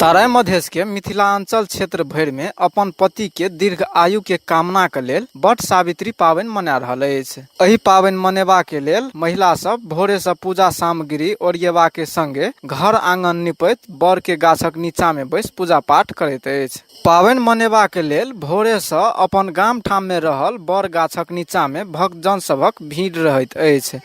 तराई मधेश के मिथिलांचल क्षेत्र भरि में अपन पति के दीर्घ आयु के कामना के लेल वट सावित्री पावनि मना रहल अछि। एहि पावनि मनेबा के लेल महिला सब भोरे से पूजा सामग्री ओरिएबा के संगे घर आंगन निपैत बर के गाछक नीचा में बैस पूजा पाठ करैत अछि। पावनि मनेबा के लेल भोरे से अपन गाम ठाम में रहल बर गाछक नीचा में भक्तजन सभक भीड़ रहैत अछि।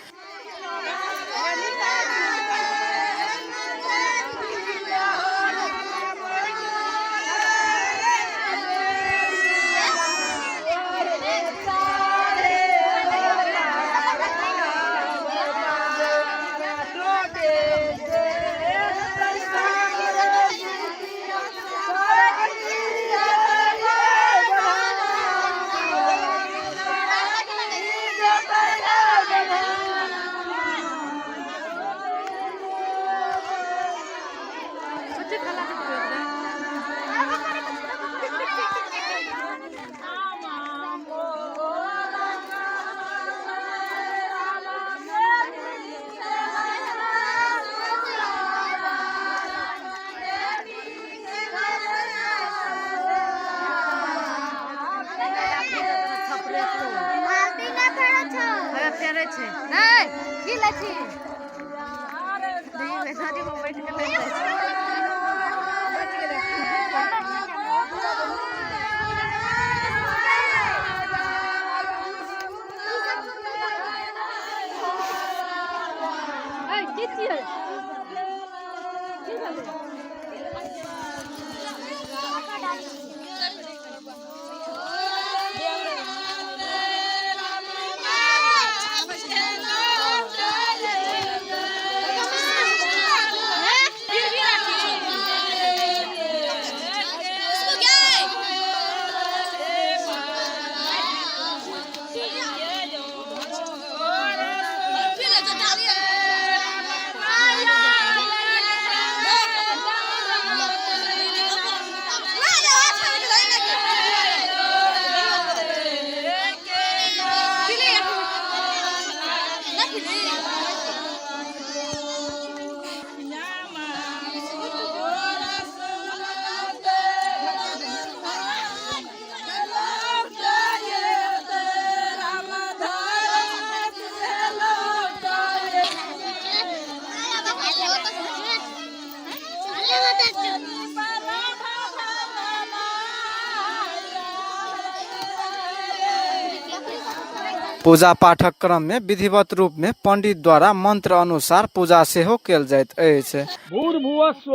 पूजा पाठक क्रम में विधिवत रूप में पंडित द्वारा मंत्र अनुसार पूजा सेहो कयल जाइत अछि। भूर्भुवस्व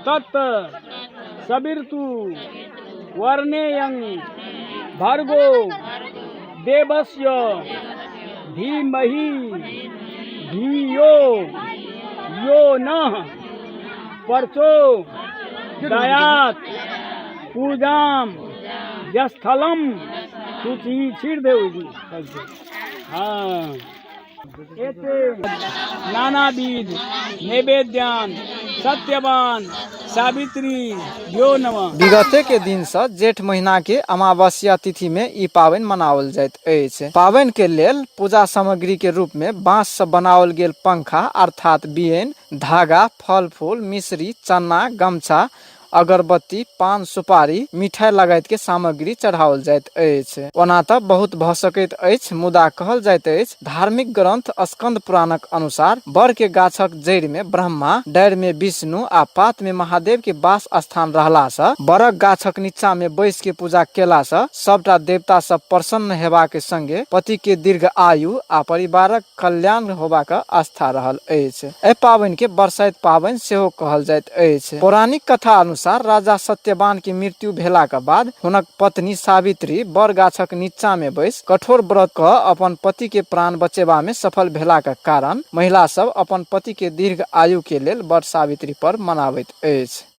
तत् सवितु वर्णेयं भर्गो देवस्य धीमहि धियो यो नः प्रचोदयात् पूजाम यस्थलम सूची छीड़ दे जी। हाँ नानाविध नैवेद्यान सत्यवान सावित्री यो नमः। विगते के दिन से जेठ महीना के अमावस्या तिथि में ई पावनि मनाओल जाइत अछि। पावनि के लेल पूजा सामग्री के रूप में बांस से बनाओल गेल पंखा अर्थात बियन, धागा, फल फूल, मिश्री, चन्ना, गमछा, अगरबत्ती, पान, सुपारी, मिठाई लगायत के सामग्री चढ़ाओल जाइत अछि। ओना तऽ बहुत भऽ सकैत अछि, मुदा कहल जाइत अछि धार्मिक ग्रंथ स्कंद पुराणक अनुसार बर के गाछक जड़ि में ब्रह्मा, डारि में विष्णु आ पात में महादेव के वास स्थान रहला से बरक गाछक नीचा में बैस के पूजा केला से सबटा देवता सब प्रसन्न हेबा के संगे पति के दीर्घ आयु आ परिवारक कल्याण होबा के आस्था रहल अछि। एहि पावनि के बरसाइत पावनि सेहो कहल जाइत अछि। पौराणिक कथा अनुसार राजा सत्यवान की मृत्यु भेला के बाद हुनक पत्नी सावित्री बर गाछक नीचा में बैस कठोर व्रत क अपन पति के प्राण बचेबा में सफल भेला के कारण महिला सब अपन पति के दीर्घ आयु के लेल वट सावित्री पर्व मनाबैत अछि।